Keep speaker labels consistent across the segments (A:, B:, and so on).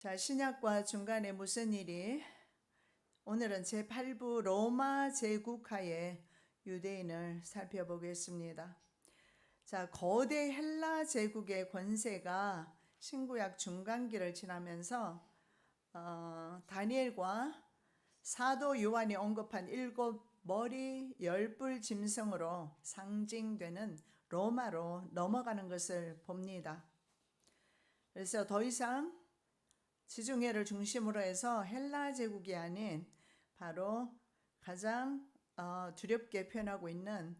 A: 자, 신약과 중간에 무슨 일이? 오늘은 제8부 로마 제국하에 유대인을 살펴보겠습니다. 자, 거대 헬라 제국의 권세가 신구약 중간기를 지나면서 다니엘과 사도 요한이 언급한 7머리 10뿔 짐승으로 상징되는 로마로 넘어가는 것을 봅니다. 그래서 더 이상 지중해를 중심으로 해서 헬라 제국이 아닌 바로 가장 두렵게 표현하고 있는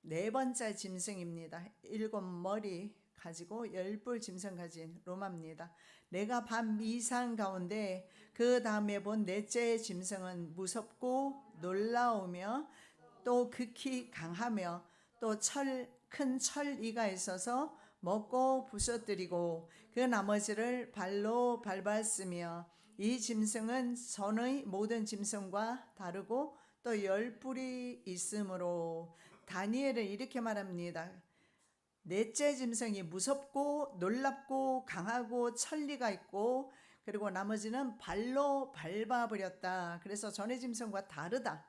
A: 네 번째 짐승입니다. 7머리 가지고 10뿔 짐승 가진 로마입니다. 내가 밤 이상 가운데 그 다음에 본 넷째 짐승은 무섭고 놀라우며 또 극히 강하며 또 큰 철이가 있어서 먹고 부서뜨리고 그 나머지를 발로 밟았으며 이 짐승은 전의 모든 짐승과 다르고 또 10뿔이 있으므로 다니엘은 이렇게 말합니다. 넷째 짐승이 무섭고 놀랍고 강하고 천리가 있고 그리고 나머지는 발로 밟아버렸다. 그래서 전의 짐승과 다르다.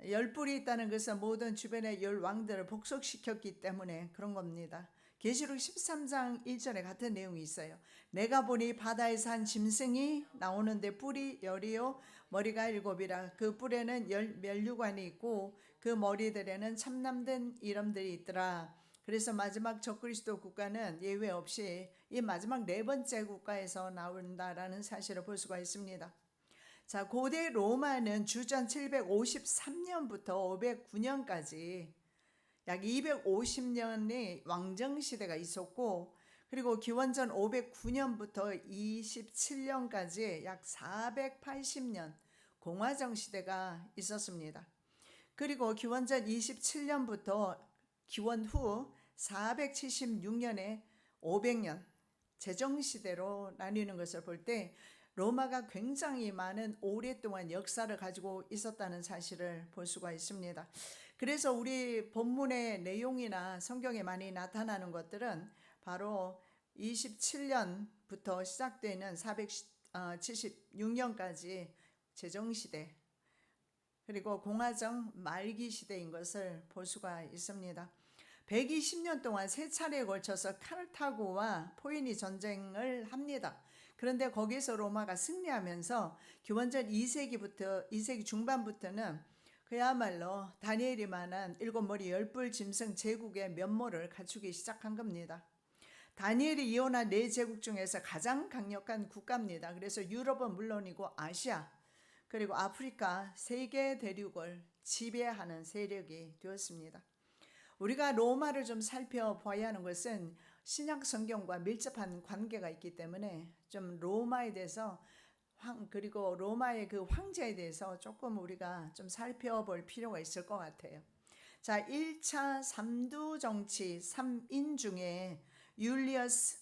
A: 10뿔이 있다는 것은 모든 주변의 10왕들을 복속시켰기 때문에 그런 겁니다. 계시록 13장 1절에 같은 내용이 있어요. 내가 보니 바다에서 한 짐승이 나오는데 뿔이 10이요 머리가 7이라. 그 뿔에는 10면류관이 있고 그 머리들에는 참남된 이름들이 있더라. 그래서 마지막 적그리스도 국가는 예외 없이 이 마지막 네 번째 국가에서 나온다라는 사실을 볼 수가 있습니다. 자, 고대 로마는 주전 753년부터 509년까지 약 250년의 왕정시대가 있었고, 그리고 기원전 509년부터 27년까지 약 480년 공화정시대가 있었습니다. 그리고 기원전 27년부터 기원 후 476년에 500년 제정시대로 나뉘는 것을 볼 때 로마가 굉장히 많은 오랫동안 역사를 가지고 있었다는 사실을 볼 수가 있습니다. 그래서 우리 본문의 내용이나 성경에 많이 나타나는 것들은 바로 27년부터 시작되는 476년까지 제정시대 그리고 공화정 말기 시대인 것을 볼 수가 있습니다. 120년 동안 세 차례에 걸쳐서 카르타고와 포이니 전쟁을 합니다. 그런데 거기서 로마가 승리하면서 기원전 2세기 중반부터는 그야말로 다니엘이 만한 7머리 10뿔 짐승 제국의 면모를 갖추기 시작한 겁니다. 다니엘이 이혼한 네 제국 중에서 가장 강력한 국가입니다. 그래서 유럽은 물론이고 아시아 그리고 아프리카 세계 대륙을 지배하는 세력이 되었습니다. 우리가 로마를 좀 살펴봐야 하는 것은 신약 성경과 밀접한 관계가 있기 때문에 좀 로마에 대해서 그리고 로마의 그 황제에 대해서 조금 우리가 좀 살펴볼 필요가 있을 것 같아요. 자, 1차 삼두 정치 3인 중에 율리어스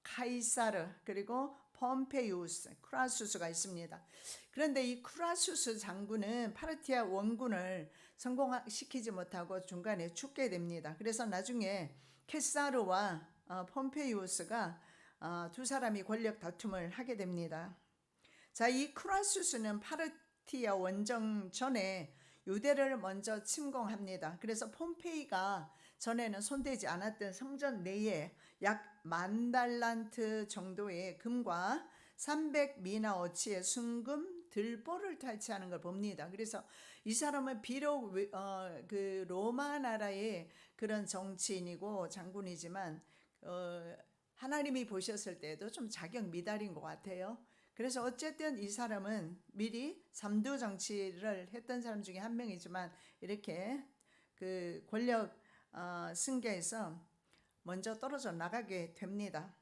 A: 카이사르 그리고 폼페이우스, 크라수스가 있습니다. 그런데 이 크라수스 장군은 파르티아 원군을 성공시키지 못하고 중간에 죽게 됩니다. 그래서 나중에 케사르와 폼페이우스가 두 사람이 권력 다툼을 하게 됩니다. 자, 이 크라수스는 파르티아 원정 전에 유대를 먼저 침공합니다. 그래서 폼페이가 전에는 손대지 않았던 성전 내에 약 10,000달란트 정도의 금과 300미나어치의 순금 들보를 탈취하는 걸 봅니다. 그래서 이 사람은 비록 그 로마 나라의 그런 정치인이고 장군이지만 하나님이 보셨을 때도 좀 자격 미달인 것 같아요. 그래서 어쨌든 이 사람은 미리 삼두 정치를 했던 사람 중에 한 명이지만 이렇게 그 권력 승계에서 먼저 떨어져 나가게 됩니다.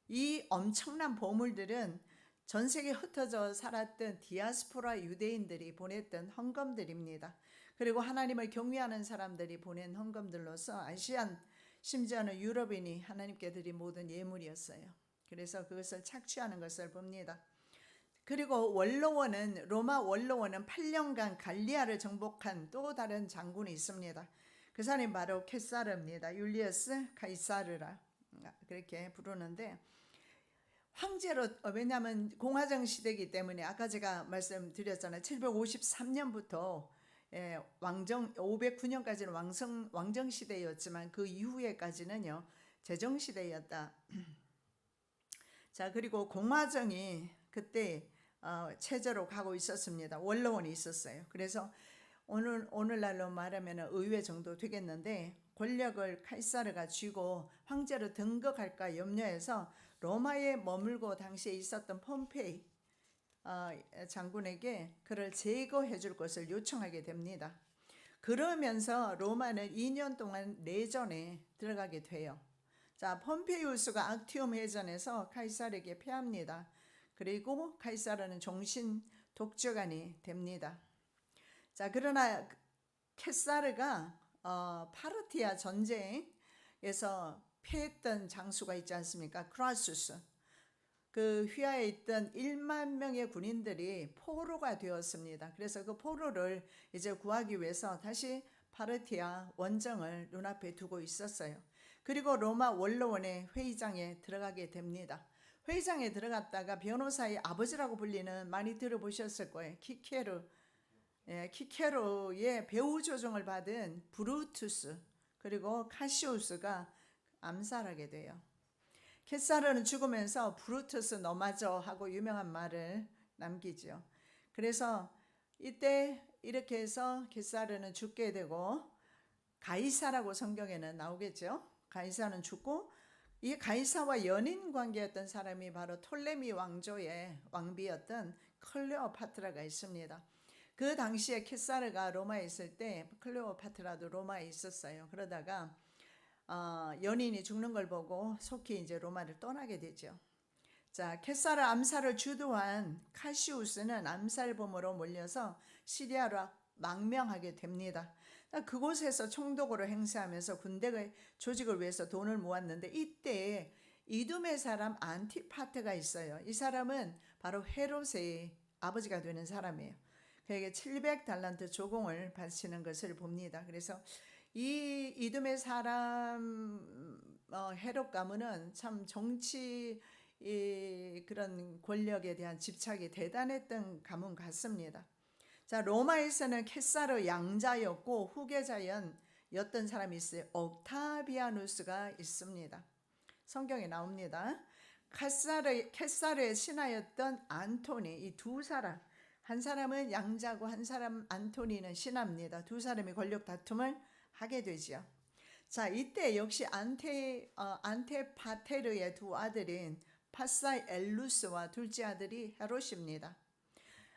A: 이 엄청난 보물들은 전 세계에 흩어져 살았던 디아스포라 유대인들이 보냈던 헌금들입니다. 그리고 하나님을 경외하는 사람들이 보낸 헌금들로서 아시안 심지어는 유럽인이 하나님께 드린 모든 예물이었어요. 그래서 그것을 착취하는 것을 봅니다. 그리고 로마 원로원은 8년간 갈리아를 정복한 또 다른 장군이 있습니다. 그 사람이 바로 케사르입니다. 율리어스 카이사르라 그렇게 부르는데 황제로 왜냐하면 공화정 시대이기 때문에 아까 제가 말씀드렸잖아요. 753년부터 왕정 509년까지는 왕정 시대였지만 그 이후에까지는요 제정 시대였다. 자, 그리고 공화정이 그때 체제로 가고 있었습니다. 원로원이 있었어요. 그래서 오늘날로 말하면 의회 정도 되겠는데 권력을 카이사르가 쥐고 황제로 등극할까 염려해서 로마에 머물고 당시에 있었던 폼페이 장군에게 그를 제거해 줄 것을 요청하게 됩니다. 그러면서 로마는 2년 동안 내전에 들어가게 돼요. 자, 폼페이우스가 악티움 해전에서 카이사르에게 패합니다. 그리고 카이사르는 종신 독주관이 됩니다. 자, 그러나 케사르가 파르티아 전쟁에서 패했던 장수가 있지 않습니까? 크라수스. 그 휘하에 있던 1만 명의 군인들이 포로가 되었습니다. 그래서 그 포로를 이제 구하기 위해서 다시 파르티아 원정을 눈앞에 두고 있었어요. 그리고 로마 원로원의 회의장에 들어가게 됩니다. 회의장에 들어갔다가 변호사의 아버지라고 불리는, 많이 들어보셨을 거예요. 키케로의 배후 조종을 받은 브루투스 그리고 카시우스가 암살하게 돼요. 케사르는 죽으면서 브루투스 너마저 하고 유명한 말을 남기죠. 그래서 이때 이렇게 해서 케사르는 죽게 되고 가이사라고 성경에는 나오겠죠. 가이사는 죽고 이 가이사와 연인 관계였던 사람이 바로 톨레미 왕조의 왕비였던 클레오파트라가 있습니다. 그 당시에 케사르가 로마에 있을 때 클레오파트라도 로마에 있었어요. 그러다가 연인이 죽는 걸 보고 속히 이제 로마를 떠나게 되죠. 자, 케사르 암살을 주도한 카시우스는 암살범으로 몰려서 시리아로 망명하게 됩니다. 그곳에서 총독으로 행세하면서 군대의 조직을 위해서 돈을 모았는데 이때 이두메 사람 안티파트가 있어요. 이 사람은 바로 헤롯의 아버지가 되는 사람이에요. 그에게 700달란트 조공을 바치는 것을 봅니다. 그래서 이 이두메 사람 헤롯 가문은 참 정치 그런 권력에 대한 집착이 대단했던 가문 같습니다. 자, 로마에서는 케사르 양자였고 후계자였던 사람이 있어요. 옥타비아누스가 있습니다. 성경에 나옵니다. 케사르의 신하였던 안토니, 이 두 사람, 한 사람은 양자고 한 사람 안토니는 신하입니다. 두 사람이 권력 다툼을 하게 되죠. 자, 이때 역시 안테파테르의 두 아들인 파사엘루스와 둘째 아들이 헤롯입니다.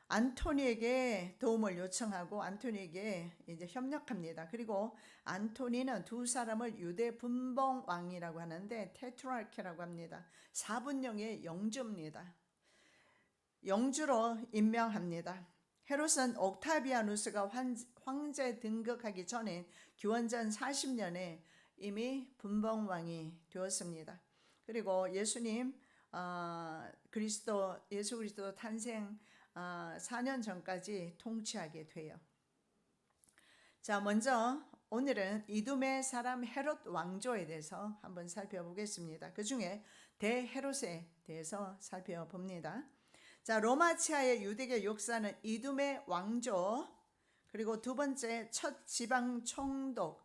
A: 안토니에게 도움을 요청하고 안토니에게 이제 협력합니다. 그리고 안토니는 두 사람을 유대 분봉 왕이라고 하는데 테트라르키라고 합니다. 4분령의 영주입니다. 영주로 임명합니다. 헤롯은 옥타비아누스가 황제 등극하기 전에 기원전 40년에 이미 분봉왕이 되었습니다. 그리고 예수 그리스도 탄생 4년 전까지 통치하게 돼요. 자, 먼저 오늘은 이두메 사람 헤롯 왕조에 대해서 한번 살펴보겠습니다. 그 중에 대헤롯에 대해서 살펴봅니다. 자, 로마 치하의 유대교 역사는 이두메 왕조, 그리고 두 번째 첫 지방 총독,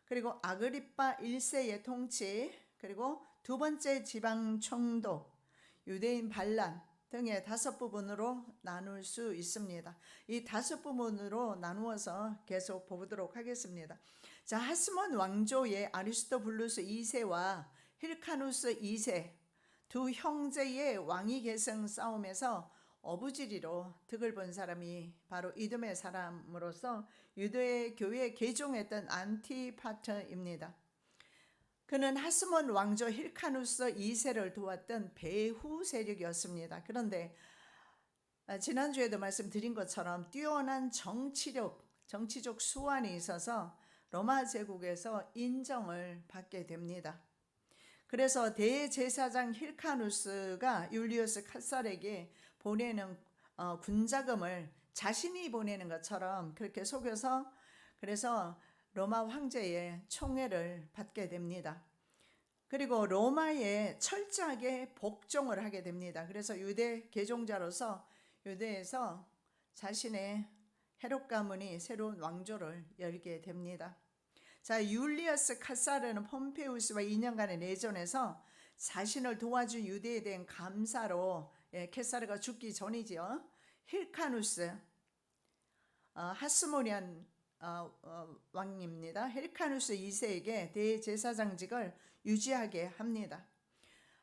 A: 그리고 아그리파 1세의 통치, 그리고 두 번째 지방 총독, 유대인 반란 등의 5부분으로 나눌 수 있습니다. 이 5부분으로 나누어서 계속 보도록 하겠습니다. 자, 하스몬 왕조의 아리스토블루스 2세와 힐카누스 2세 두 형제의 왕위 계승 싸움에서 어부지리로 득을 본 사람이 바로 이두메 사람으로서 유대 교회에 개종했던 안티파트입니다. 그는 하스몬 왕조 힐카누스 2세를 도왔던 배후 세력이었습니다. 그런데 지난주에도 말씀드린 것처럼 뛰어난 정치적 수완이 있어서 로마 제국에서 인정을 받게 됩니다. 그래서 대제사장 힐카누스가 율리우스 카살에게 보내는 군자금을 자신이 보내는 것처럼 그렇게 속여서 그래서 로마 황제의 총애를 받게 됩니다. 그리고 로마에 철저하게 복종을 하게 됩니다. 그래서 유대 개종자로서 유대에서 자신의 헤롯 가문이 새로운 왕조를 열게 됩니다. 자, 율리어스 카사르는 폼페우스와 2년간의 내전에서 자신을 도와준 유대에 대한 감사로 케사르가 죽기 전이지요. 힐카누스 하스모니안 왕입니다. 힐카누스 2세에게 대제사장직을 유지하게 합니다.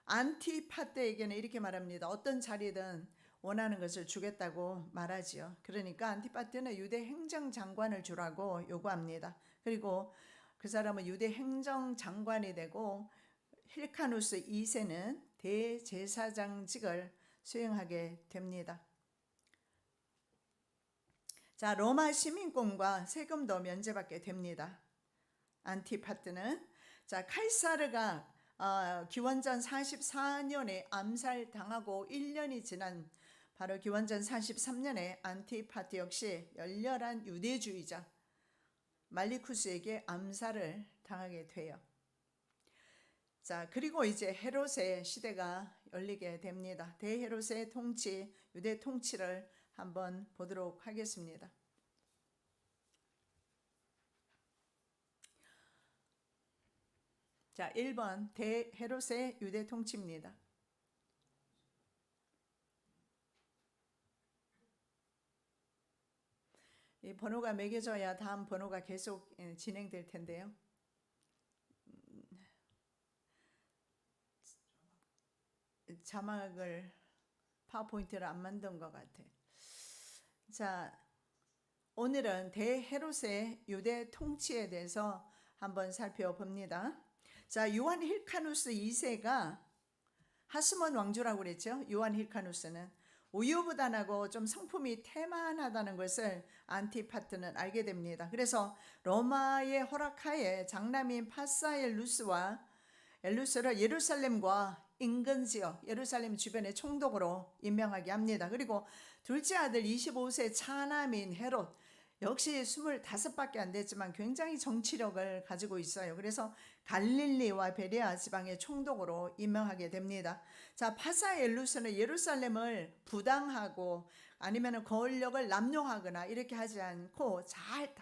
A: 안티파테에게는 이렇게 말합니다. 어떤 자리든 원하는 것을 주겠다고 말하지요. 그러니까 안티파테는 유대 행정장관을 주라고 요구합니다. 그리고 그 사람은 유대 행정장관이 되고 힐카누스 2세는 대제사장직을 수행하게 됩니다. 자, 로마 시민권과 세금도 면제받게 됩니다. 안티파트는 자, 카이사르가 기원전 44년에 암살당하고 1년이 지난 바로 기원전 43년에 안티파트 역시 열렬한 유대주의자 말리쿠스에게 암살을 당하게 돼요. 자, 그리고 이제 헤롯의 시대가 열리게 됩니다. 대헤롯의 통치, 유대 통치를 한번 보도록 하겠습니다. 자, 1번 대헤롯의 유대 통치입니다. 이 번호가 매겨져야 다음 번호가 계속 진행될 텐데요. 자막을 파워포인트를 안 만든 것 같아. 자, 오늘은 대헤롯의 유대 통치에 대해서 한번 살펴봅니다. 자, 요한 힐카누스 2세가 하스몬 왕조라고 그랬죠. 요한 힐카누스는 우유부단하고 좀 성품이 태만하다는 것을 안티파트는 알게 됩니다. 그래서 로마의 허락하에 장남인 파사엘루스와 엘루스를 예루살렘과 인근 지역 예루살렘 주변의 총독으로 임명하게 합니다. 그리고 둘째 아들 25세 차남인 헤롯 역시 25밖에 안 됐지만 굉장히 정치력을 가지고 있어요. 그래서 갈릴리와 베레아 지방의 총독으로 임명하게 됩니다. 자, 파사엘루스는 예루살렘을 부당하고 아니면 권력을 남용하거나 이렇게 하지 않고 잘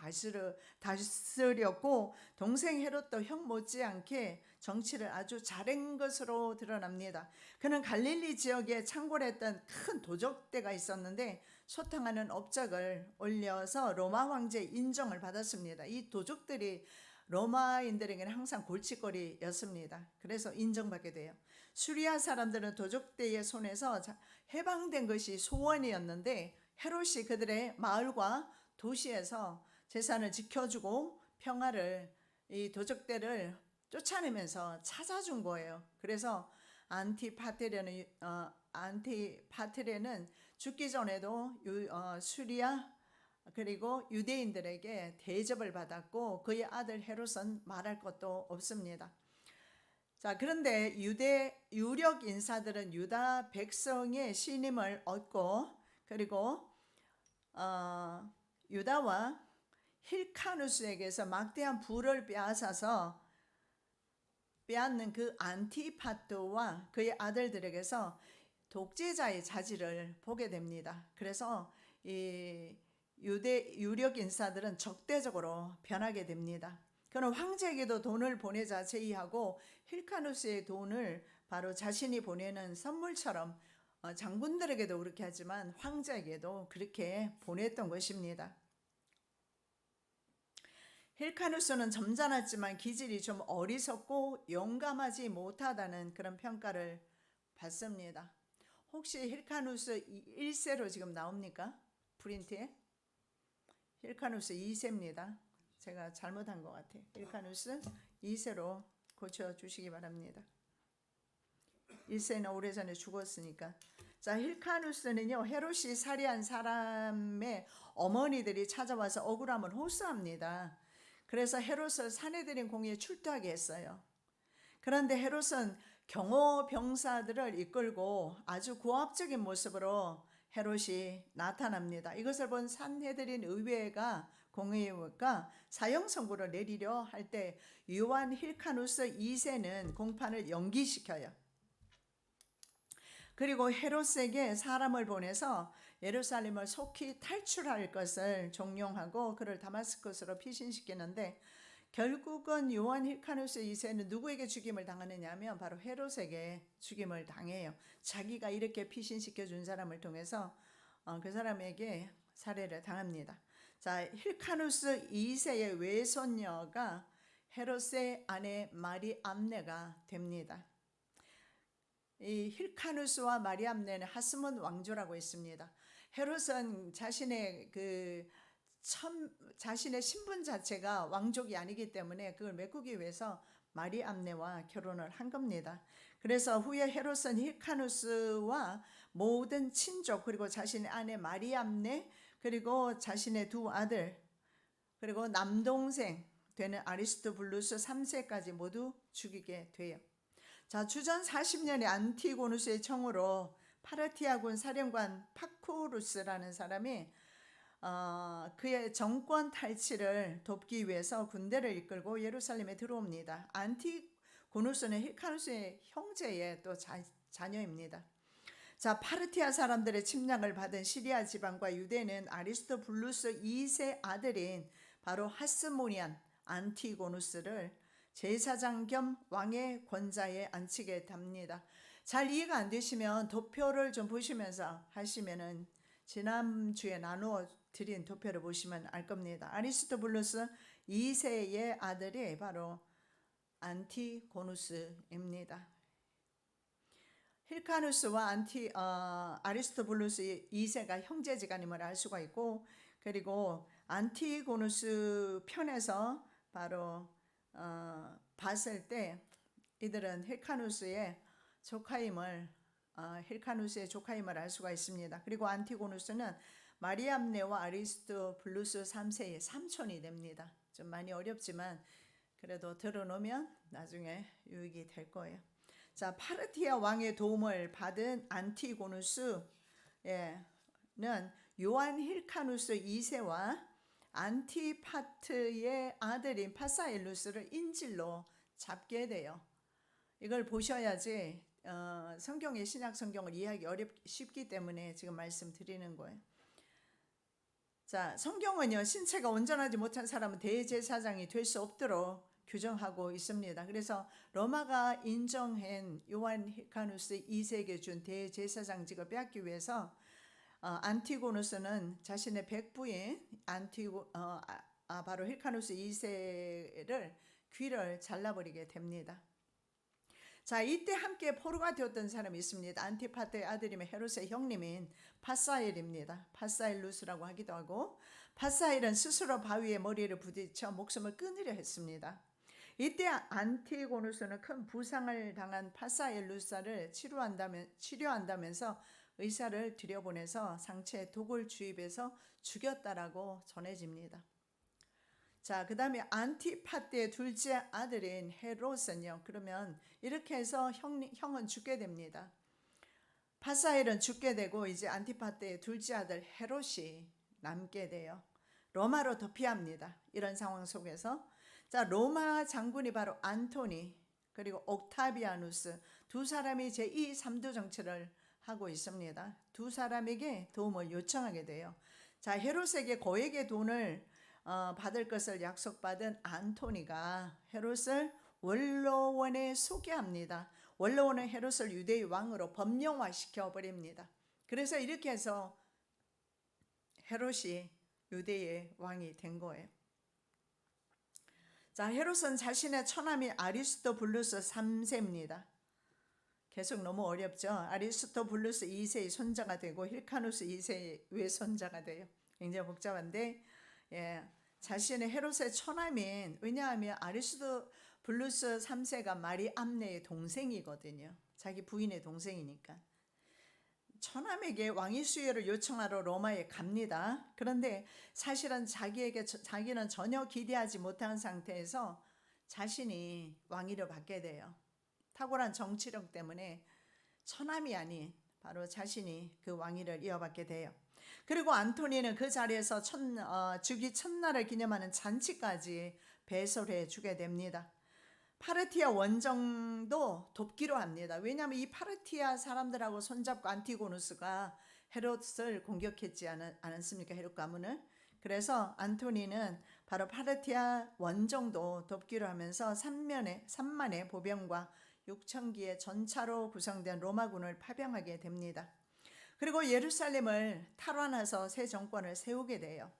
A: 다스렸고 동생 헤롯도 형 못지않게 정치를 아주 잘한 것으로 드러납니다. 그는 갈릴리 지역에 창궐했던 큰 도적대가 있었는데 소탕하는 업적을 올려서 로마 황제의 인정을 받았습니다. 이 도적들이 로마인들에게는 항상 골칫거리였습니다. 그래서 인정받게 돼요. 수리아 사람들은 도적대의 손에서 해방된 것이 소원이었는데 헤롯이 그들의 마을과 도시에서 재산을 지켜주고 평화를 이 도적대를 쫓아내면서 찾아준 거예요. 그래서 안티파테레는 죽기 전에도 수리아 그리고 유대인들에게 대접을 받았고 그의 아들 헤롯은 말할 것도 없습니다. 자, 그런데 유대 유력 인사들은 유다 백성의 신임을 얻고 그리고 유다와 힐카누스에게서 막대한 부를 빼앗는 그 안티파트와 그의 아들들에게서 독재자의 자질을 보게 됩니다. 그래서 이 유대 유력 인사들은 적대적으로 변하게 됩니다. 그는 황제에게도 돈을 보내자 제의하고 힐카누스의 돈을 바로 자신이 보내는 선물처럼 장군들에게도 그렇게 하지만 황제에게도 그렇게 보냈던 것입니다. 힐카누스는 점잖았지만 기질이 좀 어리석고 용감하지 못하다는 그런 평가를 받습니다. 혹시 힐카누스 1세로 지금 나옵니까? 프린트에? 힐카누스 2세입니다. 제가 잘못한 것 같아요. 힐카누스 2세로 고쳐주시기 바랍니다. 1세는 오래전에 죽었으니까. 자, 힐카누스는요, 헤롯이 살해한 사람의 어머니들이 찾아와서 억울함을 호소합니다. 그래서 헤롯을 사내들인 공의에 출두하게 했어요. 그런데 헤롯은 경호 병사들을 이끌고 아주 고압적인 모습으로 헤롯이 나타납니다. 이것을 본 산헤드린 의회가 공의가 사형 선고를 내리려 할 때 요한 힐카누스 2세는 공판을 연기시켜요. 그리고 헤롯에게 사람을 보내서 예루살렘을 속히 탈출할 것을 종용하고 그를 다마스커스로 피신시키는데, 결국은 요한 힐카누스 2세는 누구에게 죽임을 당하느냐 하면 바로 헤롯에게 죽임을 당해요. 자기가 이렇게 피신시켜 준 사람을 통해서 그 사람에게 살해를 당합니다. 자, 힐카누스 2세의 외손녀가 헤롯의 아내 마리암네가 됩니다. 이 힐카누스와 마리암네는 하스몬 왕조라고 있습니다. 헤롯은 자신의 신분 자체가 왕족이 아니기 때문에 그걸 메꾸기 위해서 마리암네와 결혼을 한 겁니다. 그래서 후에 헤롯은 힐카누스와 모든 친족, 그리고 자신의 아내 마리암네, 그리고 자신의 두 아들, 그리고 남동생 되는 아리스토블루스 3세까지 모두 죽이게 돼요. 자, 주전 40년에 안티고누스의 청으로 파르티아군 사령관 파쿠루스라는 사람이 그의 정권 탈취를 돕기 위해서 군대를 이끌고 예루살렘에 들어옵니다. 안티고누스는 힐카누스의 형제의 또 자녀입니다. 자, 파르티아 사람들의 침략을 받은 시리아 지방과 유대는 아리스토블루스 2세 아들인 바로 하스모니안 안티고누스를 제사장 겸 왕의 권좌에 앉히게 됩니다. 잘 이해가 안 되시면 도표를 좀 보시면서 하시면은 지난주에 나누어 드린 도표를 보시면 알 겁니다. 아리스토블루스 2세의 아들이 바로 안티고누스입니다. 힐카누스와 아리스토블루스 2세가 형제지간임을 알 수가 있고, 그리고 안티고누스 편에서 바로 봤을 때 이들은 힐카누스의 조카임을 알 수가 있습니다. 그리고 안티고누스는 마리암네와 아리스토블루스 3세의 삼촌이 됩니다. 좀 많이 어렵지만 그래도 들어놓으면 나중에 유익이 될 거예요. 자, 파르티아 왕의 도움을 받은 안티고누스는 요한 힐카누스 2세와 안티파트의 아들인 파사엘루스를 인질로 잡게 돼요. 이걸 보셔야지 성경의 신약 성경을 이해하기 쉽기 때문에 지금 말씀드리는 거예요. 자, 성경은요, 신체가 온전하지 못한 사람은 대제사장이 될 수 없도록 규정하고 있습니다. 그래서 로마가 인정한 요한 힐카누스 2세에게 준 대제사장직을 빼앗기 위해서 안티고누스는 자신의 백부인 바로 힐카누스 2세를 귀를 잘라버리게 됩니다. 자, 이때 함께 포로가 되었던 사람이 있습니다. 안티파트의 아들이며 헤롯의 형님인 파사엘입니다. 파사엘루스라고 하기도 하고, 파사엘은 스스로 바위에 머리를 부딪혀 목숨을 끊으려 했습니다. 이때 안티고누스는 큰 부상을 당한 파사엘루스를 치료한다면서 의사를 들여보내서 상체에 독을 주입해서 죽였다라고 전해집니다. 자, 그 다음에 안티파트의 둘째 아들인 헤롯은요, 그러면 이렇게 해서 형은 죽게 됩니다. 파사엘은 죽게 되고 이제 안티파트의 둘째 아들 헤롯이 남게 돼요. 로마로 도피합니다. 이런 상황 속에서 자, 로마 장군이 바로 안토니 그리고 옥타비아누스 두 사람이 제2, 3두 정치를 하고 있습니다. 두 사람에게 도움을 요청하게 돼요. 자, 헤롯에게 거액의 돈을 받을 것을 약속받은 안토니가 헤롯을 원로원에 소개합니다. 원로원은 헤롯을 유대의 왕으로 법령화시켜 버립니다. 그래서 이렇게 해서 헤롯이 유대의 왕이 된 거예요. 자, 헤롯은 자신의 처남인 아리스토블루스 3세입니다. 계속 너무 어렵죠. 아리스토블루스 2세의 손자가 되고 힐카누스 2세의 외손자가 돼요. 굉장히 복잡한데, 자신의 헤롯의 처남인, 왜냐하면 아리스토블루스 3세가 마리암네의 동생이거든요. 자기 부인의 동생이니까. 처남에게 왕위 수여를 요청하러 로마에 갑니다. 그런데 사실은 자기는 전혀 기대하지 못한 상태에서 자신이 왕위를 받게 돼요. 탁월한 정치력 때문에 처남이 아닌 바로 자신이 그 왕위를 이어받게 돼요. 그리고 안토니는 그 자리에서 즉위 첫날을 기념하는 잔치까지 배설해 주게 됩니다. 파르티아 원정도 돕기로 합니다. 왜냐하면 이 파르티아 사람들하고 손잡고 안티고누스가 헤롯을 공격했지 않았습니까? 헤롯 가문을. 그래서 안토니는 바로 파르티아 원정도 돕기로 하면서 3만의 보병과 6,000기의 전차로 구성된 로마군을 파병하게 됩니다. 그리고 예루살렘을 탈환해서 새 정권을 세우게 돼요.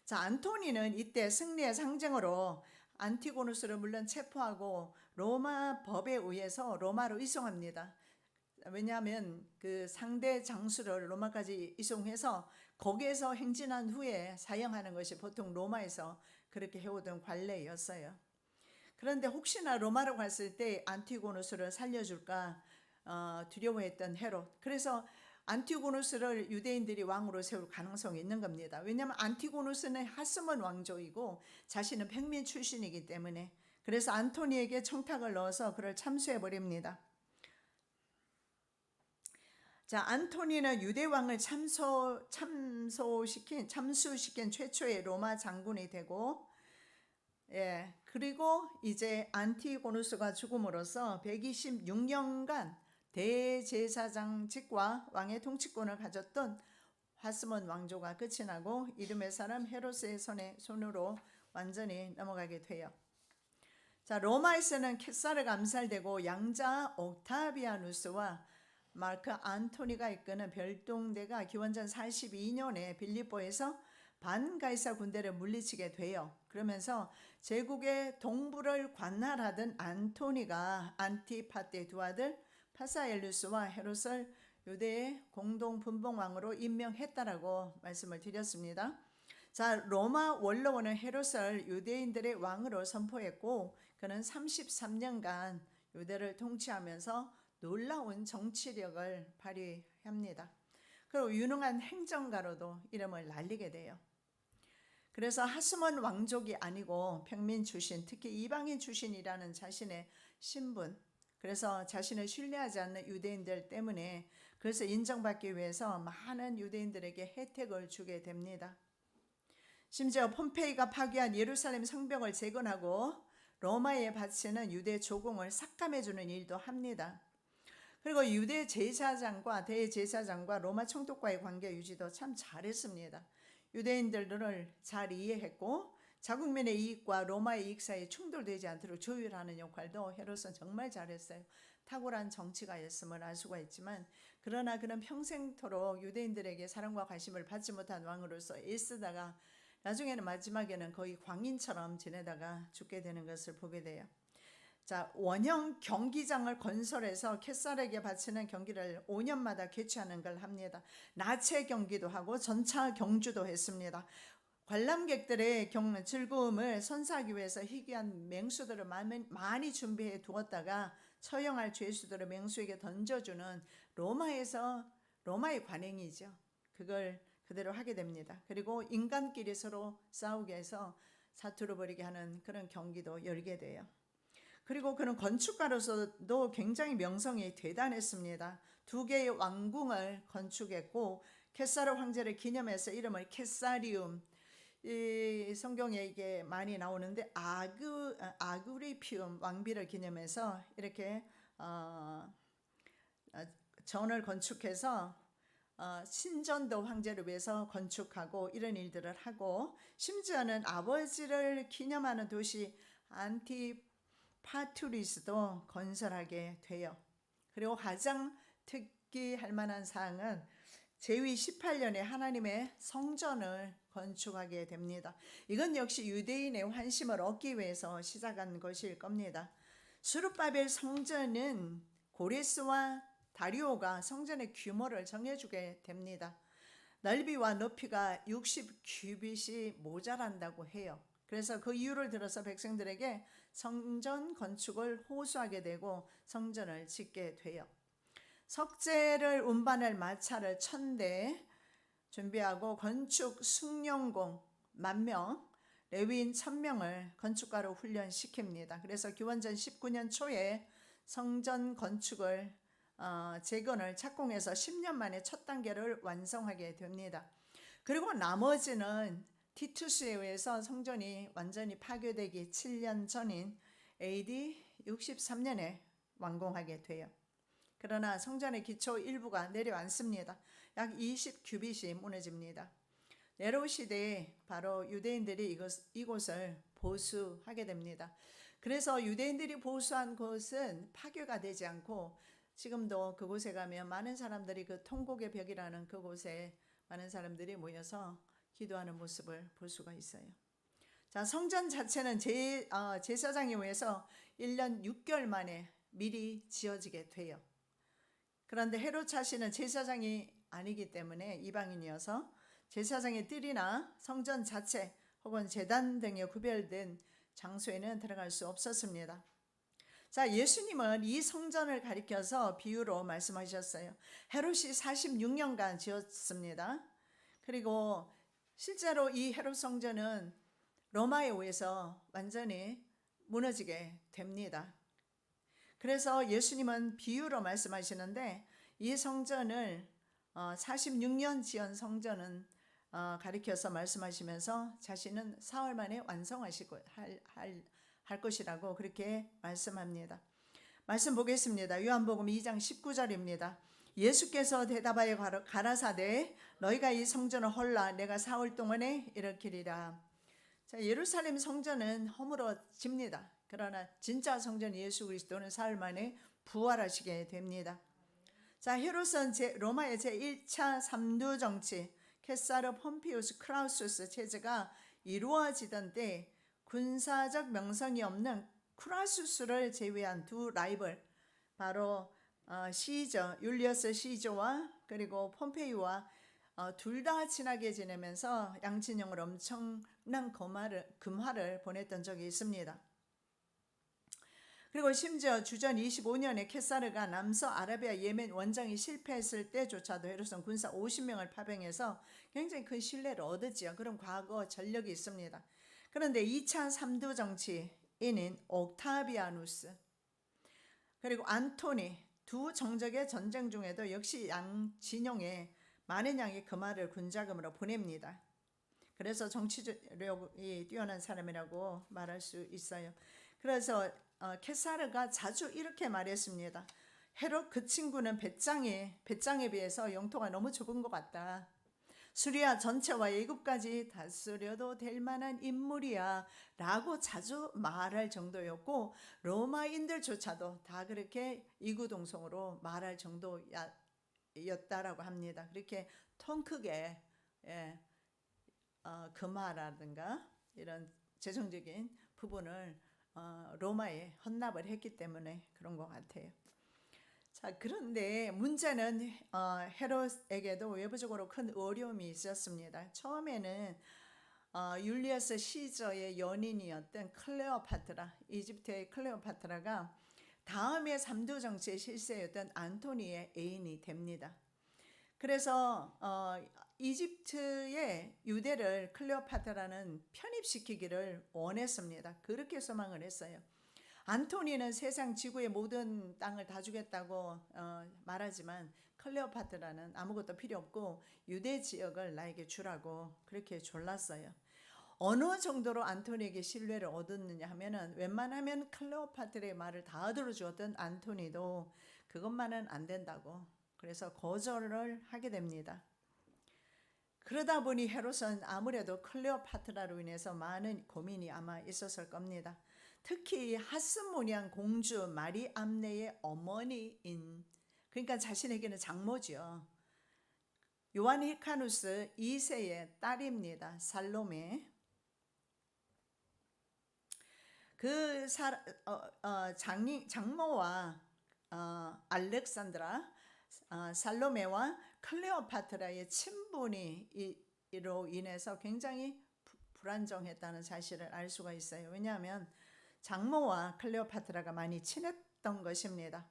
A: 자, 안토니는 이때 승리의 상징으로 안티고누스를 물론 체포하고 로마 법에 의해서 로마로 이송합니다. 왜냐하면 그 상대 장수를 로마까지 이송해서 거기에서 행진한 후에 사형하는 것이 보통 로마에서 그렇게 해오던 관례였어요. 그런데 혹시나 로마로 갔을 때 안티고누스를 살려줄까 두려워했던 헤롯. 그래서 안티고누스를 유대인들이 왕으로 세울 가능성이 있는 겁니다. 왜냐하면 안티고누스는 하스몬 왕족이고 자신은 평민 출신이기 때문에. 그래서 안토니에게 청탁을 넣어서 그를 참수해버립니다. 자, 안토니는 유대 왕을 참수시킨 최초의 로마 장군이 되고, 그리고 이제 안티고누스가 죽음으로써 126년간 대제사장직과 왕의 통치권을 가졌던 하스몬 왕조가 끝이 나고 이름의 사람 헤롯의 손으로 완전히 넘어가게 돼요. 자, 로마에서는 케사르가 암살되고 양자 옥타비아누스와 마크 안토니가 이끄는 별동대가 기원전 42년에 빌립보에서 반가이사 군대를 물리치게 돼요. 그러면서 제국의 동부를 관할하던 안토니가 안티파떼의 두 아들 파사엘루스와 헤롯을 유대의 공동 분봉왕으로 임명했다라고 말씀을 드렸습니다. 자, 로마 원로원은 헤롯을 유대인들의 왕으로 선포했고 그는 33년간 유대를 통치하면서 놀라운 정치력을 발휘합니다. 그리고 유능한 행정가로도 이름을 날리게 돼요. 그래서 하스몬 왕족이 아니고 평민 출신, 특히 이방인 출신이라는 자신의 신분, 그래서 자신을 신뢰하지 않는 유대인들 때문에 그래서 인정받기 위해서 많은 유대인들에게 혜택을 주게 됩니다. 심지어 폼페이가 파괴한 예루살렘 성벽을 재건하고 로마에 바치는 유대 조공을 삭감해주는 일도 합니다. 그리고 유대 제사장과 대제사장과 로마 총독과의 관계 유지도 참 잘했습니다. 유대인들을 잘 이해했고 자국민의 이익과 로마의 이익 사이에 충돌되지 않도록 조율하는 역할도 헤롯은 정말 잘했어요. 탁월한 정치가였음을 알 수가 있지만 그러나 그는 평생토록 유대인들에게 사랑과 관심을 받지 못한 왕으로서 애쓰다가 나중에는 마지막에는 거의 광인처럼 지내다가 죽게 되는 것을 보게 돼요. 자, 원형 경기장을 건설해서 케사르에게 바치는 경기를 5년마다 개최하는 걸 합니다. 나체 경기도 하고 전차 경주도 했습니다. 관람객들의 즐거움을 선사하기 위해서 희귀한 맹수들을 많이 준비해 두었다가 처형할 죄수들을 맹수에게 던져주는 로마의 관행이죠. 그걸 그대로 하게 됩니다. 그리고 인간끼리 서로 싸우게 해서 사투를 벌이게 하는 그런 경기도 열게 돼요. 그리고 그는 건축가로서도 굉장히 명성이 대단했습니다. 2개의 왕궁을 건축했고 케사르 황제를 기념해서 이름을 케사리움, 이 성경에 이게 많이 나오는데 아그리피움 왕비를 기념해서 이렇게 전을 건축해서 신전도 황제를 위해서 건축하고 이런 일들을 하고 심지어는 아버지를 기념하는 도시 안티파투리스도 건설하게 돼요. 그리고 가장 특기할 만한 사항은 제위 18년에 하나님의 성전을 건축하게 됩니다. 이건 역시 유대인의 환심을 얻기 위해서 시작한 것일 겁니다. 수르바벨 성전은 고레스와 다리오가 성전의 규모를 정해주게 됩니다. 넓이와 높이가 60규빗이 모자란다고 해요. 그래서 그 이유를 들어서 백성들에게 성전 건축을 호소하게 되고 성전을 짓게 돼요. 석재를 운반할 마차를 1000대 준비하고 건축 숙련공 10,000명, 레위인 1000명을 건축가로 훈련시킵니다. 그래서 기원전 19년 초에 성전 건축을 재건을 착공해서 10년 만에 첫 단계를 완성하게 됩니다. 그리고 나머지는 티투스에 의해서 성전이 완전히 파괴되기 7년 전인 AD 63년에 완공하게 돼요. 그러나 성전의 기초 일부가 내려앉습니다. 약 20규빗이 무너집니다. 네로 시대에 바로 유대인들이 이곳을 보수하게 됩니다. 그래서 유대인들이 보수한 곳은 파괴가 되지 않고 지금도 그곳에 가면 많은 사람들이 그 통곡의 벽이라는 그곳에 많은 사람들이 모여서 기도하는 모습을 볼 수가 있어요. 자, 성전 자체는 제사장에 의해서 1년 6개월 만에 미리 지어지게 돼요. 그런데 헤롯 자신은 제사장이 아니기 때문에 이방인이어서 제사장의 뜰이나 성전 자체 혹은 제단 등에 구별된 장소에는 들어갈 수 없었습니다. 자, 예수님은 이 성전을 가리켜서 비유로 말씀하셨어요. 헤롯이 46년간 지었습니다. 그리고 실제로 이 헤롯 성전은 로마에 의해서 완전히 무너지게 됩니다. 그래서 예수님은 비유로 말씀하시는데 이 성전을 46년 지은 성전은 가리켜서 말씀하시면서 자신은 사흘 만에 완성하시고 할 것이라고 그렇게 말씀합니다. 말씀 보겠습니다. 요한복음 2장 19절입니다. 예수께서 대답하여 가라사대 너희가 이 성전을 헐라 내가 사흘 동안에 일으키리라. 자, 예루살렘 성전은 허물어집니다. 그러나 진짜 성전 예수 그리스도는 사흘 만에 부활하시게 됩니다. 자, 헤롯은 로마의 제1차 3두 정치 케사르 폼피우스 크라우수스 체제가 이루어지던 때 군사적 명성이 없는 크라수스를 제외한 두 라이벌 바로 시저 율리어스 시저와 그리고 폼페이와 둘 다 친하게 지내면서 양친형으로 엄청난 금화를 보냈던 적이 있습니다. 그리고 심지어 주전 25년에 케사르가 남서 아라비아 예멘 원정이 실패했을 때조차도 헤롯은 군사 50명을 파병해서 굉장히 큰 신뢰를 얻었지요. 그런 과거 전력이 있습니다. 그런데 2차 3두 정치인인 옥타비아누스 그리고 안토니 두 정적의 전쟁 중에도 역시 양진영에 많은 양의 금화를 군자금으로 보냅니다. 그래서 정치력이 뛰어난 사람이라고 말할 수 있어요. 그래서 케사르가 자주 이렇게 말했습니다. 헤롯 그 친구는 배짱에 비해서 영토가 너무 좁은 것 같다. 수리아 전체와 애굽까지 다스려도 될 만한 인물이야 라고 자주 말할 정도였고 로마인들조차도 다 그렇게 이구동성으로 말할 정도였다라고 합니다. 그렇게 통 크게 금화라든가 이런 재정적인 부분을 로마에 헌납을 했기 때문에 그런 것 같아요. 자, 그런데 문제는 헤롯에게도 외부적으로 큰 어려움이 있었습니다. 처음에는 율리어스 시저의 연인이었던 클레오파트라, 이집트의 클레오파트라가 다음에 3두 정치의 실세였던 안토니의 애인이 됩니다. 그래서 이집트의 유대를 클레오파트라는 편입시키기를 원했습니다. 그렇게 소망을 했어요. 안토니는 세상 지구의 모든 땅을 다 주겠다고 말하지만 클레오파트라는 아무것도 필요 없고 유대 지역을 나에게 주라고 그렇게 졸랐어요. 어느 정도로 안토니에게 신뢰를 얻었느냐 하면은 웬만하면 클레오파트라의 말을 다 들어주었던 안토니도 그것만은 안 된다고 그래서 거절을 하게 됩니다. 그러다 보니 헤롯은 아무래도 클레오파트라로 인해서 많은 고민이 아마 있었을 겁니다. 특히 하스모니안 공주 마리암네의 어머니인 그러니까 자신에게는 장모죠. 요한 힐카누스 2세의 딸입니다. 살로메. 그 장모와 알렉산드라 살로메와 클레오파트라의 친분이로 인해서 굉장히 불안정했다는 사실을 알 수가 있어요. 왜냐하면 장모와 클레오파트라가 많이 친했던 것입니다.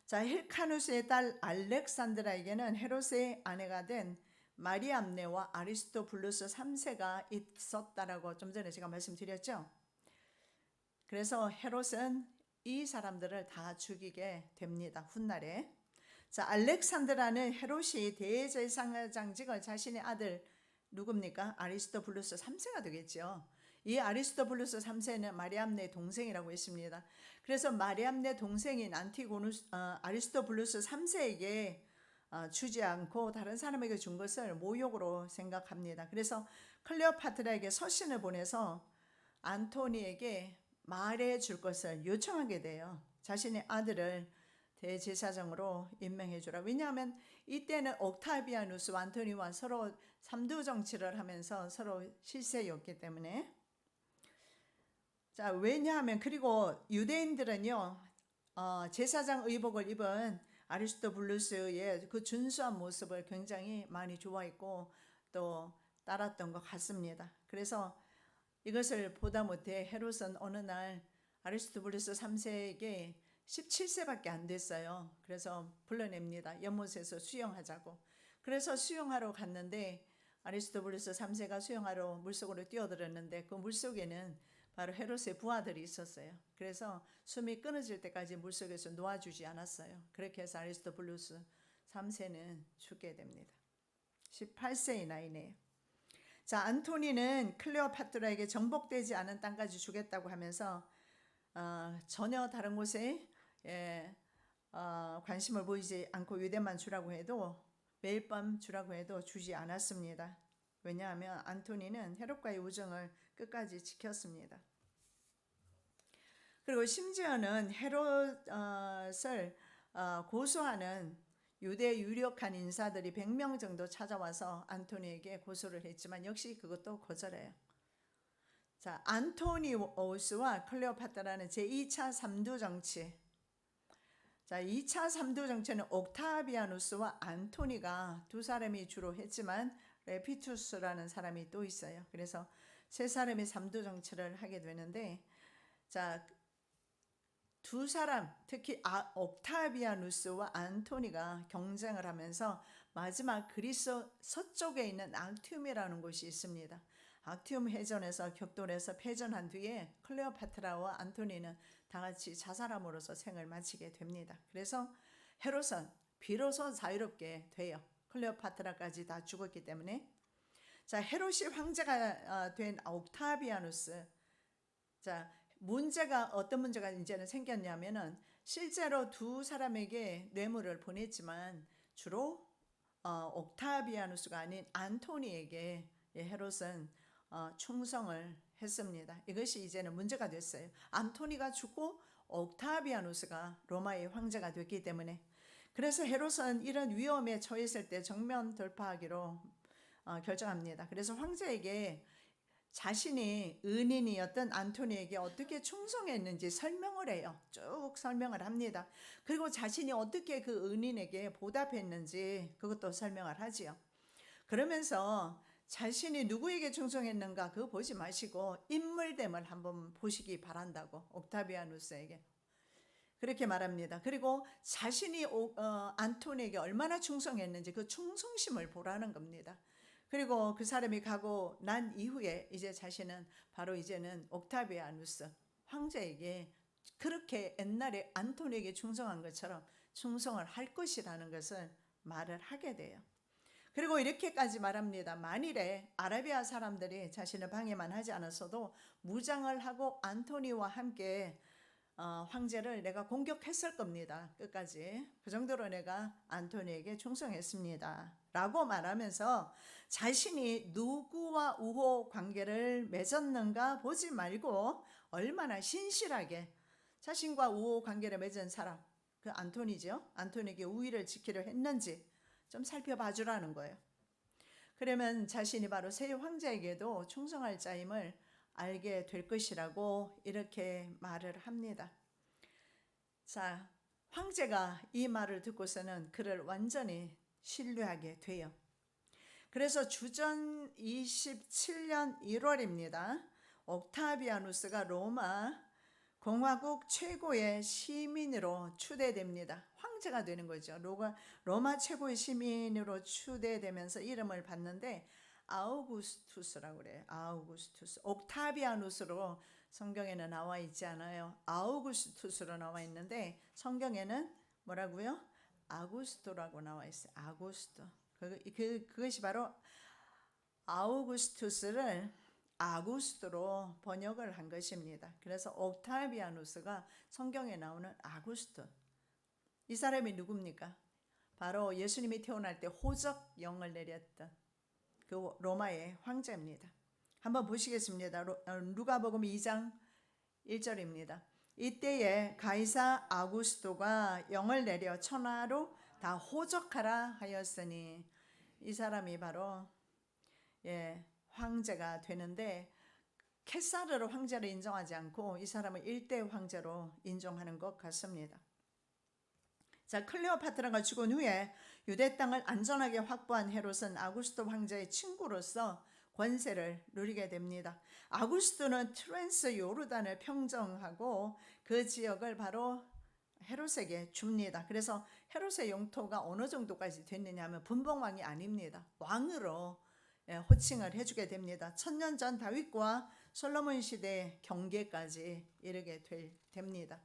A: 자, 힐카누스의 딸 알렉산드라에게는 헤롯의 아내가 된 마리암네와 아리스토블루스 3세가 있었다라고 좀 전에 제가 말씀드렸죠. 그래서 헤롯은 이 사람들을 다 죽이게 됩니다. 훗날에. 자, 알렉산드라는 헤롯이 대제사장직을 자신의 아들 누굽니까? 아리스토블루스 3세가 되겠죠. 이 아리스토블루스 3세는 마리암네 동생이라고 했습니다. 그래서 마리암네 동생인 아리스토블루스 3세에게 주지 않고 다른 사람에게 준 것을 모욕으로 생각합니다. 그래서 클레오파트라에게 서신을 보내서 안토니에게 말해 줄 것을 요청하게 돼요. 자신의 아들을 대제사장으로 임명해 주라. 왜냐하면 이때는 옥타비아누스와 안토니와 서로 삼두 정치를 하면서 서로 실세였기 때문에. 자, 왜냐하면 그리고 유대인들은요, 제사장 의복을 입은 아리스토블루스의 그 준수한 모습을 굉장히 많이 좋아했고 또 따랐던 것 같습니다. 그래서 이것을 보다 못해 헤롯은 어느 날 아리스토블루스 3세에게 17세밖에 안 됐어요. 그래서 불러냅니다. 연못에서 수영하자고. 그래서 수영하러 갔는데 아리스토블루스 3세가 수영하러 물속으로 뛰어들었는데 그 물속에는 바로 헤롯의 부하들이 있었어요. 그래서 숨이 끊어질 때까지 물속에서 놓아주지 않았어요. 그렇게 해서 아리스토블루스 3세는 죽게 됩니다. 18세의 나이네요. 자, 안토니는 클레오파트라에게 정복되지 않은 땅까지 주겠다고 하면서 전혀 다른 곳에 관심을 보이지 않고 유대만 주라고 해도 매일 밤 주라고 해도 주지 않았습니다. 왜냐하면 안토니는 헤롯과의 우정을 끝까지 지켰습니다. 그리고 심지어는 헤롯을 고소하는 유대 유력한 인사들이 100명 정도 찾아와서 안토니에게 고소를 했지만 역시 그것도 거절해요. 자, 안토니오스와 클레오파트라는 제2차 삼두 정치. 자, 2차 삼두 정치는 옥타비아누스와 안토니가 두 사람이 주로 했지만 레피투스라는 사람이 또 있어요. 그래서 세 사람이 삼두 정치를 하게 되는데, 자, 두 사람, 특히 옥타비아누스와 안토니가 경쟁을 하면서 마지막 그리스 서쪽에 있는 악티움이라는 곳이 있습니다. 악티움 해전에서 격돌해서 패전한 뒤에 클레오파트라와 안토니는 다 같이 자살함으로써 생을 마치게 됩니다. 그래서 헤롯은 비로소 자유롭게 돼요. 클레오파트라까지 다 죽었기 때문에. 자, 헤롯이 황제가 된 옥타비아누스. 자, 어떤 문제가 이제는 생겼냐면은 실제로 두 사람에게 뇌물을 보냈지만 주로 옥타비아누스가 아닌 안토니에게 헤롯은 충성을 했습니다. 이것이 이제는 문제가 됐어요. 안토니가 죽고 옥타비아누스가 로마의 황제가 됐기 때문에. 그래서 헤롯은 이런 위험에 처했을 때 정면 돌파하기로 결정합니다. 그래서 황제에게 자신이 은인이었던 안토니에게 어떻게 충성했는지 설명을 해요. 쭉 설명을 합니다. 그리고 자신이 어떻게 그 은인에게 보답했는지 그것도 설명을 하지요. 그러면서 자신이 누구에게 충성했는가 그거 보지 마시고 인물됨을 한번 보시기 바란다고 옥타비아누스에게 그렇게 말합니다. 그리고 자신이 안토니에게 얼마나 충성했는지 그 충성심을 보라는 겁니다. 그리고 그 사람이 가고 난 이후에 이제 자신은 바로 이제는 옥타비아누스 황제에게 그렇게 옛날에 안토니에게 충성한 것처럼 충성을 할 것이라는 것을 말을 하게 돼요. 그리고 이렇게까지 말합니다. 만일에 아라비아 사람들이 자신을 방해만 하지 않았어도 무장을 하고 안토니와 함께 황제를 내가 공격했을 겁니다. 끝까지. 그 정도로 내가 안토니에게 충성했습니다. 라고 말하면서 자신이 누구와 우호 관계를 맺었는가 보지 말고 얼마나 신실하게 자신과 우호 관계를 맺은 사람, 그 안토니죠. 안토니에게 우위를 지키려 했는지 좀 살펴봐 주라는 거예요. 그러면 자신이 바로 새 황제에게도 충성할 자임을 알게 될 것이라고 이렇게 말을 합니다. 자, 황제가 이 말을 듣고서는 그를 완전히 신뢰하게 돼요. 그래서 주전 27년 1월입니다. 옥타비아누스가 로마 공화국 최고의 시민으로 추대됩니다. 황제가 되는 거죠. 로마 최고의 시민으로 추대되면서 이름을 받는데 아우구스투스라고 그래요. 아우구스투스. 옥타비아누스로 성경에는 나와 있지 않아요. 아우구스투스로 나와 있는데 성경에는 뭐라고요? 아구스토라고 나와 있어요. 아구스토. 그것이 바로 아우구스투스를 아구스토로 번역을 한 것입니다. 그래서 옥타비아누스가 성경에 나오는 아구스토. 이 사람이 누굽니까? 바로 예수님이 태어날 때 호적 영을 내렸던 그 로마의 황제입니다. 한번 보시겠습니다. 누가복음 2장 1절입니다. 이때에 가이사 아구스토가 영을 내려 천하로 다 호적하라 하였으니, 이 사람이 바로 황제가 되는데 케사르로 황제를 인정하지 않고 이 사람을 일대 황제로 인정하는 것 같습니다. 자, 클레오파트라가 죽은 후에 유대 땅을 안전하게 확보한 헤롯은 아구스토 황제의 친구로서 권세를 누리게 됩니다. 아구스토는 트랜스 요르단을 평정하고 그 지역을 바로 헤롯에게 줍니다. 그래서 헤롯의 영토가 어느 정도까지 됐느냐 하면 분봉왕이 아닙니다. 왕으로 호칭을 해주게 됩니다. 1000년 전 다윗과 솔로몬 시대 경계까지 이르게 됩니다.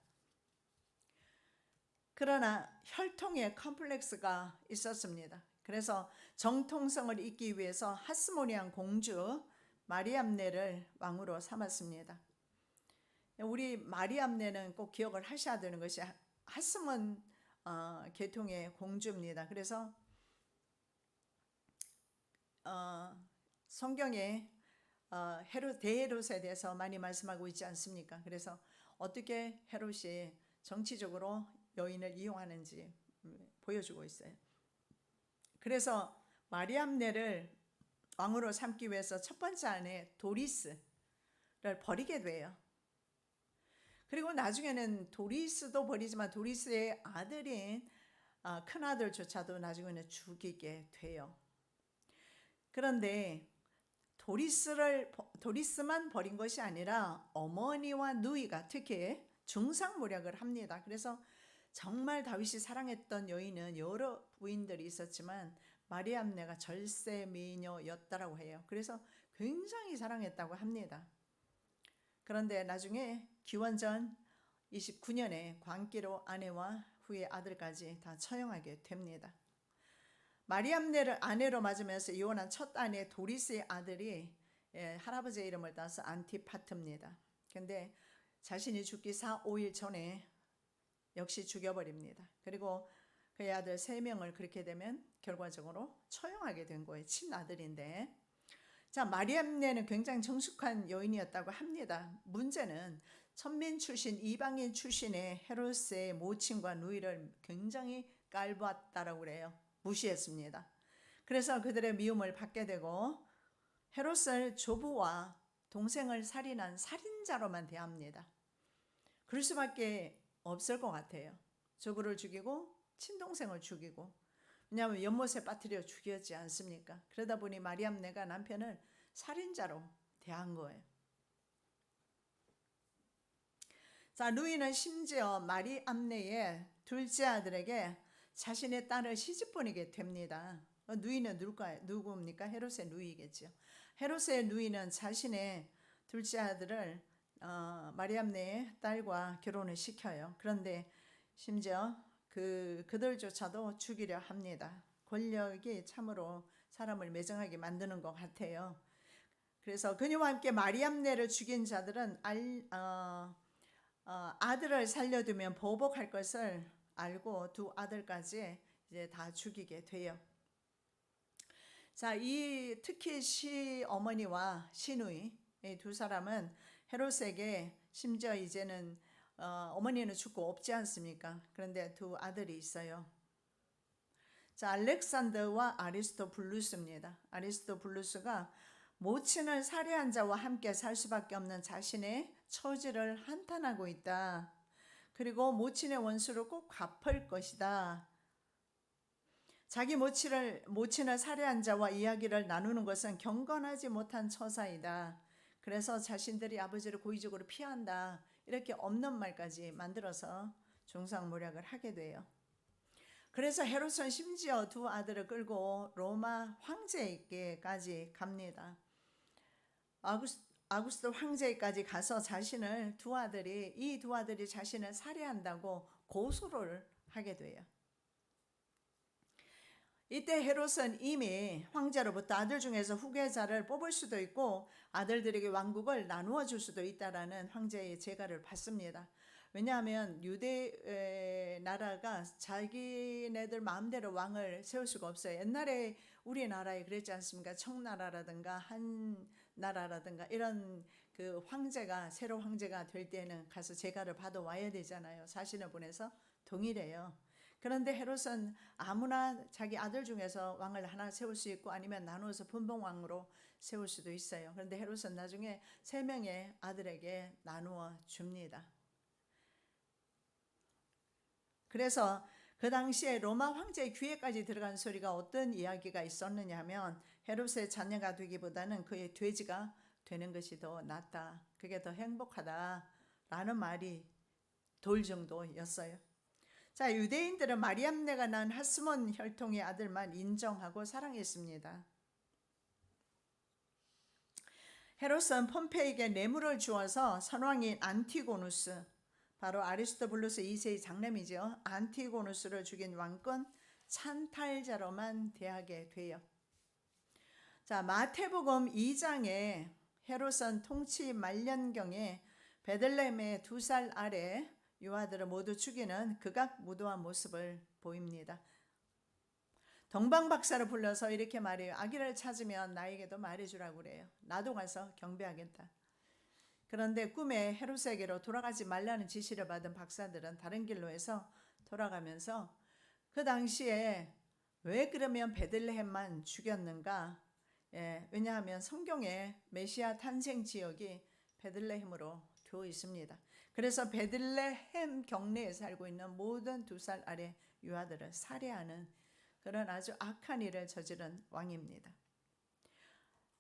A: 그러나 혈통의 컴플렉스가 있었습니다. 그래서 정통성을 잇기 위해서 하스모니안 공주 마리암네를 왕으로 삼았습니다. 우리 마리암네는 꼭 기억을 하셔야 되는 것이 하스몬 계통의 공주입니다. 그래서 성경에 대헤롯에 대해서 많이 말씀하고 있지 않습니까? 그래서 어떻게 헤롯이 정치적으로 여인을 이용하는지 보여주고 있어요. 그래서 마리암네를 왕으로 삼기 위해서 첫 번째 아내 도리스를 버리게 돼요. 그리고 나중에는 도리스도 버리지만 도리스의 아들인 큰아들조차도 나중에는 죽이게 돼요. 그런데 도리스만 버린 것이 아니라 어머니와 누이가 특히 중상모략을 합니다. 그래서 정말 다윗이 사랑했던 여인은 여러 부인들이 있었지만 마리암네가 절세 미녀였다라고 해요. 그래서 굉장히 사랑했다고 합니다. 그런데 나중에 기원전 29년에 광기로 아내와 후에 아들까지 다 처형하게 됩니다. 마리암네를 아내로 맞으면서 이혼한 첫 아내 도리스의 아들이 할아버지의 이름을 따서 안티파트입니다. 그런데 자신이 죽기 4-5일 전에 역시 죽여버립니다. 그리고 그의 아들 3명을 그렇게 되면 결과적으로 처형하게 된 거예요. 친아들인데. 자, 마리암네는 굉장히 정숙한 여인이었다고 합니다. 문제는 천민 출신, 이방인 출신의 헤롯의 모친과 누이를 굉장히 깔보았다라고 그래요. 무시했습니다. 그래서 그들의 미움을 받게 되고 헤롯을 조부와 동생을 살인한 살인자로만 대합니다. 그럴 수밖에 없을 것 같아요. 조부를 죽이고 친동생을 죽이고, 왜냐하면 연못에 빠뜨려 죽였지 않습니까? 그러다 보니 마리암네가 남편을 살인자로 대한 거예요. 자, 누이는 심지어 마리암네의 둘째 아들에게 자신의 딸을 시집보내게 됩니다. 누이는 누구입니까? 헤롯의 누이겠죠. 헤롯의 누이는 자신의 둘째 아들을 마리암네의 딸과 결혼을 시켜요. 그런데 심지어 그들조차도 죽이려 합니다. 권력이 참으로 사람을 매정하게 만드는 것 같아요. 그래서 그녀와 함께 마리암네를 죽인 자들은 아들을 살려두면 보복할 것을 알고 두 아들까지 이제 다 죽이게 돼요. 자, 특히 시어머니와 시누이 이 두 사람은 헤롯에게 심지어 이제는 어머니는 죽고 없지 않습니까? 그런데 두 아들이 있어요. 자, 알렉산더와 아리스토블루스입니다. 아리스토블루스가 모친을 살해한 자와 함께 살 수밖에 없는 자신의 처지를 한탄하고 있다. 그리고 모친의 원수를 꼭 갚을 것이다. 자기 모친을 살해한 자와 이야기를 나누는 것은 경건하지 못한 처사이다. 그래서 자신들이 아버지를 고의적으로 피한다. 이렇게 없는 말까지 만들어서 중상모략을 하게 돼요. 그래서 헤롯은 심지어 두 아들을 끌고 로마 황제에게까지 갑니다. 아구스도 황제까지 가서 이 두 아들이 자신을 살해한다고 고소를 하게 돼요. 이때 헤롯은 이미 황제로부터 아들 중에서 후계자를 뽑을 수도 있고 아들들에게 왕국을 나누어 줄 수도 있다라는 황제의 재가를 받습니다. 왜냐하면 유대 나라가 자기네들 마음대로 왕을 세울 수가 없어요. 옛날에 우리나라에 그랬지 않습니까? 청나라라든가 한나라라든가 이런 그 황제가 새로 황제가 될 때는 가서 재가를 받아 와야 되잖아요. 사신을 보내서 동일해요. 그런데 헤롯은 아무나 자기 아들 중에서 왕을 하나 세울 수 있고 아니면 나누어서 분봉왕으로 세울 수도 있어요. 그런데 헤롯은 나중에 3명의 아들에게 나누어 줍니다. 그래서 그 당시에 로마 황제의 귀에까지 들어간 소리가 어떤 이야기가 있었느냐 하면 헤롯의 자녀가 되기보다는 그의 돼지가 되는 것이 더 낫다. 그게 더 행복하다라는 말이 돌 정도였어요. 자, 유대인들은 마리암네가 낳은 하스몬 혈통의 아들만 인정하고 사랑했습니다. 헤롯은 폼페이에게 뇌물을 주어서 선왕인 안티고누스, 바로 아리스토블루스 2세의 장남이죠. 안티고누스를 죽인 왕권 찬탈자로만 대하게 돼요. 자, 마태복음 2장에 헤롯은 통치 말년경에 베들레헴의 2살 아래 유아들을 모두 죽이는 극악 무도한 모습을 보입니다. 동방박사를 불러서 이렇게 말해요. 아기를 찾으면 나에게도 말해주라고 그래요. 나도 가서 경배하겠다. 그런데 꿈에 헤롯에게로 돌아가지 말라는 지시를 받은 박사들은 다른 길로 해서 돌아가면서 그 당시에 왜 그러면 베들레헴만 죽였는가? 왜냐하면 성경에 메시아 탄생 지역이 베들레헴으로 되어 있습니다. 그래서 베들레헴 경내에 살고 있는 모든 2살 아래 유아들을 살해하는 그런 아주 악한 일을 저지른 왕입니다.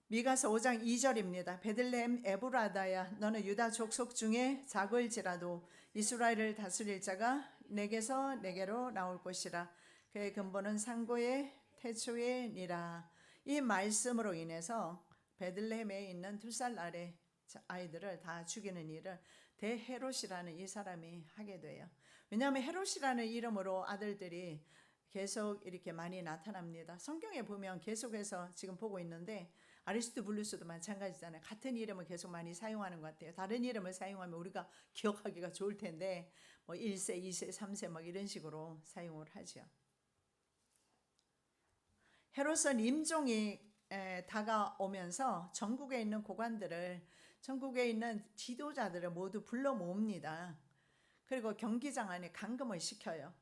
A: 미가서 5장 2절입니다. 베들레헴 에브라다야, 너는 유다 족속 중에 작을지라도 이스라엘을 다스릴 자가 내게서 내게로 나올 것이라. 그의 근본은 상고의 태초의 니라. 이 말씀으로 인해서 베들레헴에 있는 2살 아래 아이들을 다 죽이는 일을 대헤롯이라는 이 사람이 하게 돼요. 왜냐하면 헤롯이라는 이름으로 아들들이 계속 이렇게 많이 나타납니다. 성경에 보면 계속해서 지금 보고 있는데 아리스토블루스도 마찬가지잖아요. 같은 이름을 계속 많이 사용하는 것 같아요. 다른 이름을 사용하면 우리가 기억하기가 좋을 텐데 뭐 1세, 2세, 3세 막 이런 식으로 사용을 하죠. 헤롯은 임종이 다가오면서 전국에 있는 고관들을, 전국에 있는 지도자들을 모두 불러 모읍니다. 그리고 경기장 안에 감금을 시켜요.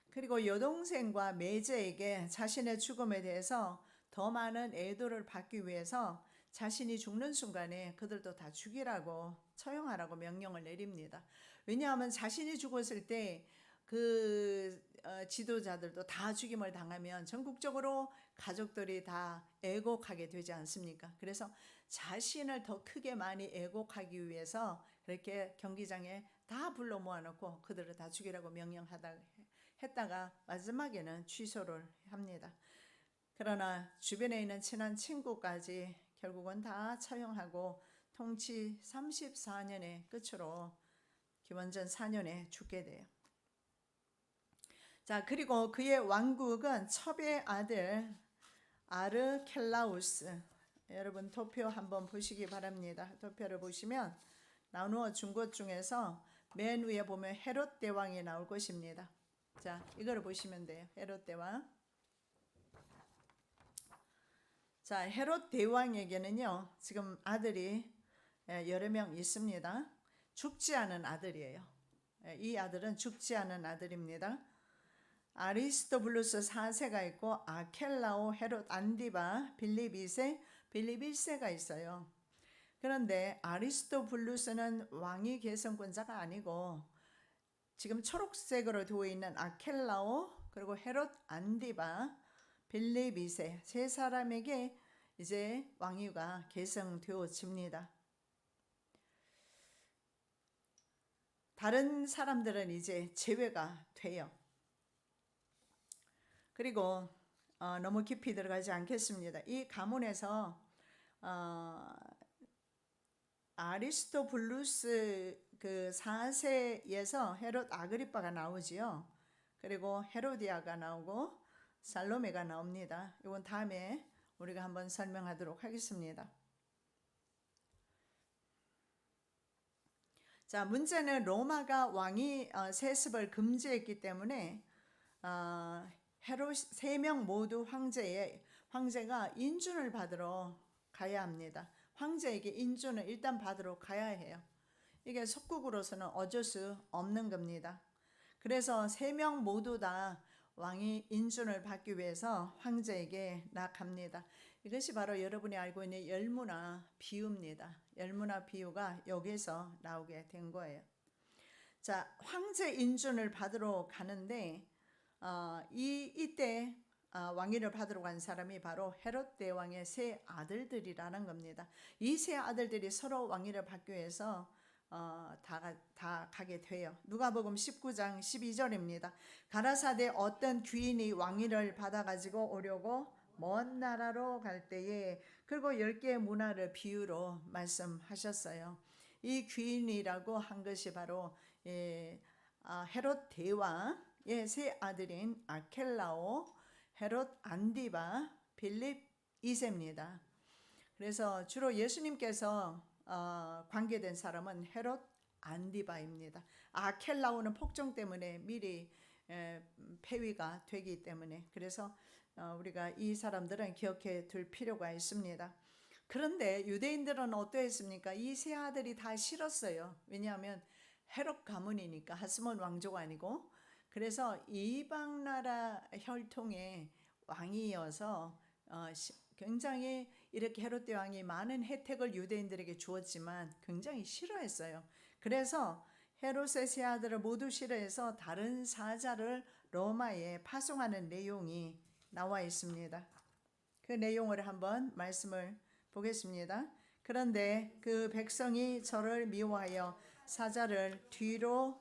A: 그리고 여동생과 매제에게 자신의 죽음에 대해서 더 많은 애도를 받기 위해서 자신이 죽는 순간에 그들도 다 죽이라고 처형하라고 명령을 내립니다. 왜냐하면 자신이 죽었을 때 그 지도자들도 다 죽임을 당하면 전국적으로 가족들이 다 애곡하게 되지 않습니까? 그래서 자신을 더 크게 많이 애곡하기 위해서 그렇게 경기장에 다 불러 모아놓고 그들을 다 죽이라고 했다가 마지막에는 취소를 합니다. 그러나 주변에 있는 친한 친구까지 결국은 다 처형하고 통치 34년의 끝으로 기원전 4년에 죽게 돼요. 자, 그리고 그의 왕국은 첩의 아들 아르켈라우스, 여러분 도표 한번 보시기 바랍니다. 도표를 보시면 나누어 준 것 중에서 맨 위에 보면 헤롯 대왕이 나올 것입니다. 자, 이거를 보시면 돼요. 헤롯 대왕. 자, 헤롯 대왕에게는요, 지금 아들이 여러 명 있습니다. 죽지 않은 아들이에요. 이 아들은 죽지 않은 아들입니다. 아리스토블루스 4세가 있고 아켈라오, 헤롯 안디바, 빌립 2세, 빌립 1세가 있어요. 그런데 아리스토블루스는 왕위 계승권자가 아니고 지금 초록색으로 되어 있는 아켈라오, 그리고 헤롯 안디바, 빌립 2세 세 사람에게 이제 왕위가 계승되어집니다. 다른 사람들은 이제 제외가 돼요. 그리고 너무 깊이 들어가지 않겠습니다. 이 가문에서 아리스토블루스 그 4세에서 헤롯 아그리빠가 나오지요. 그리고 헤로디아가 나오고 살로메가 나옵니다. 이건 다음에 우리가 한번 설명하도록 하겠습니다. 자, 문제는 로마가 왕위 세습을 금지했기 때문에 헤롯 3명 모두 황제가 인준을 받으러 가야 합니다. 황제에게 인준을 일단 받으러 가야 해요. 이게 속국으로서는 어쩔 수 없는 겁니다. 그래서 3명 모두 다 왕이 인준을 받기 위해서 황제에게 나갑니다. 이것이 바로 여러분이 알고 있는 열무나 비유입니다. 열무나 비유가 여기서 나오게 된 거예요. 자, 황제 인준을 받으러 가는데 이때 왕위를 받으러 간 사람이 바로 헤롯 대왕의 세 아들들이라는 겁니다. 이 세 아들들이 서로 왕위를 받기 위해서 다 가게 돼요. 누가복음 19장 12절입니다. 가라사대 어떤 귀인이 왕위를 받아가지고 오려고 먼 나라로 갈 때에 그리고 10개의 문화를 비유로 말씀하셨어요. 이 귀인이라고 한 것이 바로 헤롯 대왕의 세 아들인 아켈라오, 헤롯 안디바, 빌립 2세입니다. 그래서 주로 예수님께서 관계된 사람은 헤롯 안디바입니다. 아켈라오는 폭정 때문에 미리 폐위가 되기 때문에 그래서 우리가 이 사람들은 기억해 둘 필요가 있습니다. 그런데 유대인들은 어떠했습니까? 이 세 아들이 다 싫었어요. 왜냐하면 헤롯 가문이니까 하스몬 왕조가 아니고 그래서 이방 나라 혈통의 왕이어서 굉장히 이렇게 헤롯 대왕이 많은 혜택을 유대인들에게 주었지만 굉장히 싫어했어요. 그래서 헤롯의 세 아들을 모두 싫어해서 다른 사자를 로마에 파송하는 내용이 나와 있습니다. 그 내용을 한번 말씀을 보겠습니다. 그런데 그 백성이 저를 미워하여 사자를 뒤로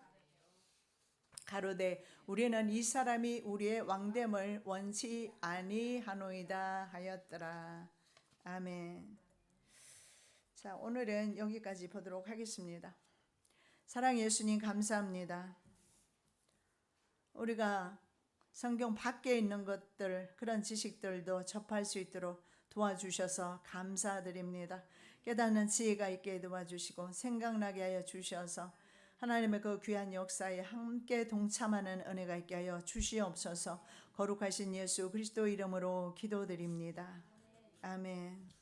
A: 가로되 우리는 이 사람이 우리의 왕됨을 원치 아니하노이다 하였더라. 아멘. 자, 오늘은 여기까지 보도록 하겠습니다. 사랑 예수님 감사합니다. 우리가 성경 밖에 있는 것들 그런 지식들도 접할 수 있도록 도와주셔서 감사드립니다. 깨닫는 지혜가 있게 도와주시고 생각나게 하여 주셔서 하나님의 그 귀한 역사에 함께 동참하는 은혜가 있게 하여 주시옵소서. 거룩하신 예수 그리스도 이름으로 기도드립니다. 아멘.